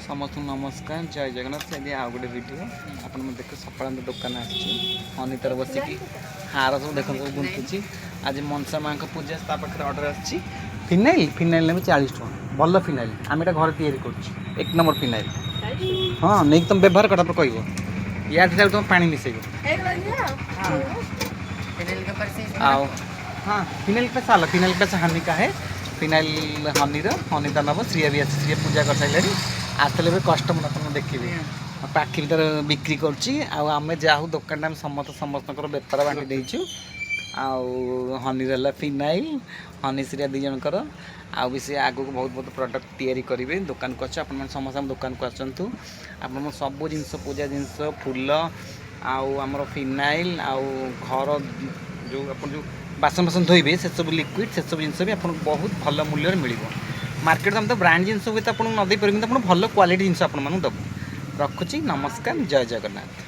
समस्त नमस्कार जय जगन्नाथ यदि आउ गोटे भिड आप देख सकाल दुकान आनितर बसिकी हार सब देख सब गुंथुची आज मनसा माँ पूजा पाखे अर्डर आसी फिनाइल फिनाइल ने 40 टका भल फिनाइल आम एटा घर तैयारी कर एक नंबर फिनाइल हाँ नहीं तुम व्यवहार कटा कह या तुम पा मिसेब हाँ फिनाइल का साल फिनाइल का हानि का है फिनाइल हनीर हनीता नब श्रिया भी श्रिया पूजा कर सारे आसले भी कस्टमर तुम देखिए पाखी भर बिक्री करें जाऊ दुकान समस्त समस्त बेपार बांटी देचु हनीर फिनाइल हनी श्रिया दी जनकर आउ भी सी आग को बहुत बहुत प्रडक्ट तैयारी करेंगे दुकान को अच्छे आप समस्त दुकान को आसतु आप सब जिन पूजा जिनस फूल आमर फिनाइल आउ घर जो आप जो बासन बासन धोबे से सब लिक्विड से सब जिन भी आपको बहुत भल मूल्य मिल मार्केट में तो ब्रांड जिन हुए तो आपको न दे पारे भल क्वालिटी जिन आपको दबू रखुची नमस्कार जय जगन्नाथ।